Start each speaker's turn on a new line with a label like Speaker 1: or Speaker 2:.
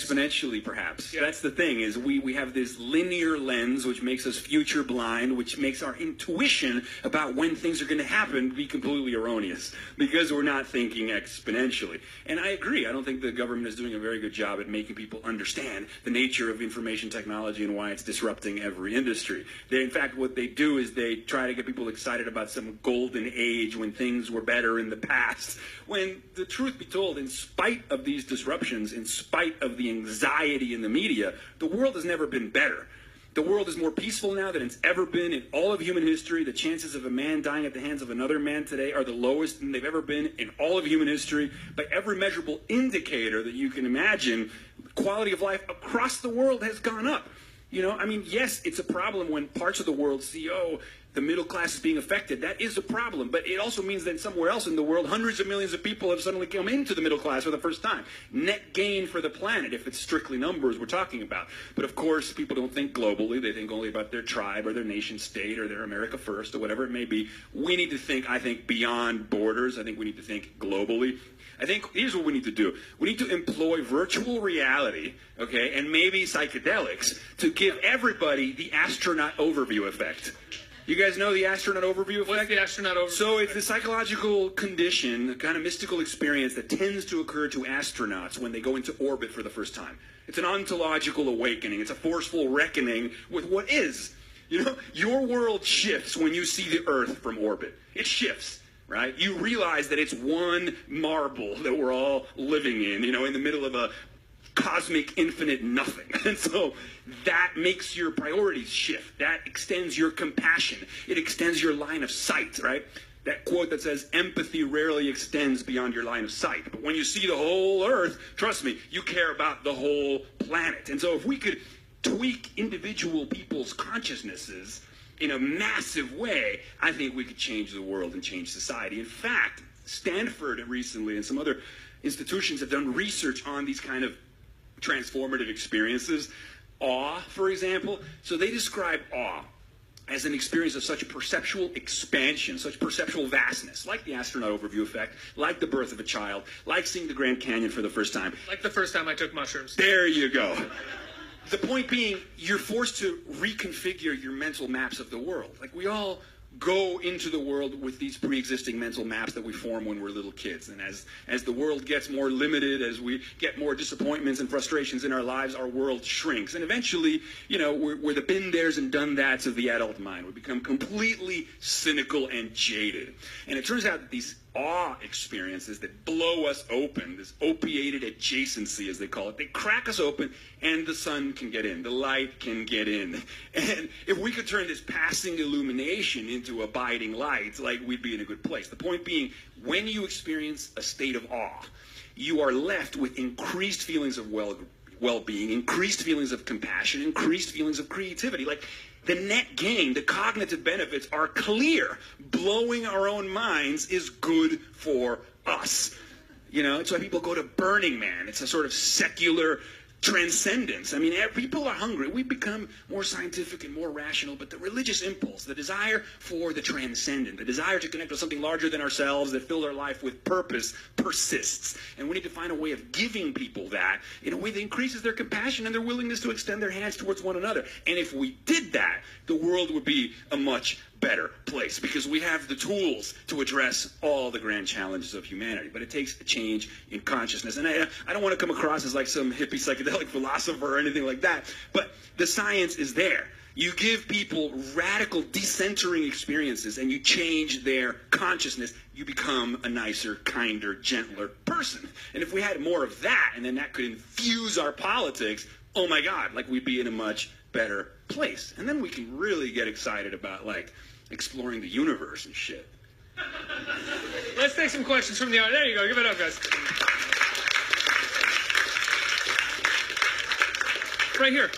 Speaker 1: exponentially, perhaps.
Speaker 2: Yeah.
Speaker 1: That's the thing, is we have this linear lens which makes us future blind, which makes our intuition about when things are going to happen be completely erroneous, because we're not thinking exponentially. And I agree. I don't think the government is doing a very good job at making people understand the nature of information technology and why it's disrupting every industry. In fact, what they do is they try to get people excited about some golden age when things were better in the past, when the truth be told, in spite of these disruptions, in spite of the anxiety in the media, the world has never been better. The world is more peaceful now than it's ever been in all of human history. The chances of a man dying at the hands of another man today are the lowest than they've ever been in all of human history. By every measurable indicator that you can imagine, quality of life across the world has gone up. You know, I mean, yes, it's a problem when parts of the world see, oh, the middle class is being affected. That is a problem. But it also means that somewhere else in the world, hundreds of millions of people have suddenly come into the middle class for the first time. Net gain for the planet, if it's strictly numbers we're talking about. But of course, people don't think globally. They think only about their tribe or their nation state or their America first or whatever it may be. We need to think, I think, beyond borders. I think we need to think globally. I think here's what we need to do. We need to employ virtual reality, okay, and maybe psychedelics to give everybody the astronaut overview effect. You guys know the astronaut overview effect?
Speaker 2: What's the astronaut overview?
Speaker 1: So it's the psychological condition, a kind of mystical experience that tends to occur to astronauts when they go into orbit for the first time. It's an ontological awakening. It's a forceful reckoning with what is. You know, your world shifts when you see the Earth from orbit. It shifts, right? You realize that it's one marble that we're all living in, you know, in the middle of a cosmic infinite nothing. And so that makes your priorities shift. That extends your compassion. It extends your line of sight, right? That quote that says, empathy rarely extends beyond your line of sight. But when you see the whole Earth, trust me, you care about the whole planet. And so if we could tweak individual people's consciousnesses in a massive way, I think we could change the world and change society. In fact, Stanford recently and some other institutions have done research on these kind of transformative experiences. Awe, for example. So they describe awe as an experience of such perceptual expansion, such perceptual vastness, like the astronaut overview effect, like the birth of a child, like seeing the Grand Canyon for the first time.
Speaker 2: Like the first time I took mushrooms.
Speaker 1: There you go. The point being, you're forced to reconfigure your mental maps of the world. Like, we all go into the world with these pre-existing mental maps that we form when we're little kids. And as the world gets more limited, as we get more disappointments and frustrations in our lives, our world shrinks. And eventually, you know, we're the been theres and done that's of the adult mind. We become completely cynical and jaded. And it turns out that these awe experiences that blow us open, this opiated adjacency, as they call it, they crack us open and the sun can get in, the light can get in. And if we could turn this passing illumination into abiding light, like, we'd be in a good place. The point being, when you experience a state of awe, you are left with increased feelings of well-being, increased feelings of compassion, increased feelings of creativity. Like, the net gain, the cognitive benefits are clear. Blowing our own minds is good for us. You know, it's why people go to Burning Man. It's a sort of secular transcendence. I mean, people are hungry. We become more scientific and more rational, but the religious impulse, the desire for the transcendent, the desire to connect with something larger than ourselves that fills our life with purpose, persists. And we need to find a way of giving people that in a way that increases their compassion and their willingness to extend their hands towards one another. And if we did that, the world would be a much better place, because we have the tools to address all the grand challenges of humanity. But it takes a change in consciousness. And I don't want to come across as like some hippie psychedelic philosopher or anything like that, but the science is there. You give people radical decentering experiences and you change their consciousness, you become a nicer, kinder, gentler person. And if we had more of that, and then that could infuse our politics, oh my God, like, we'd be in a much better place. And then we can really get excited about, like, exploring the universe and shit.
Speaker 2: Let's take some questions from the audience. There you go. Give it up, guys. Right here.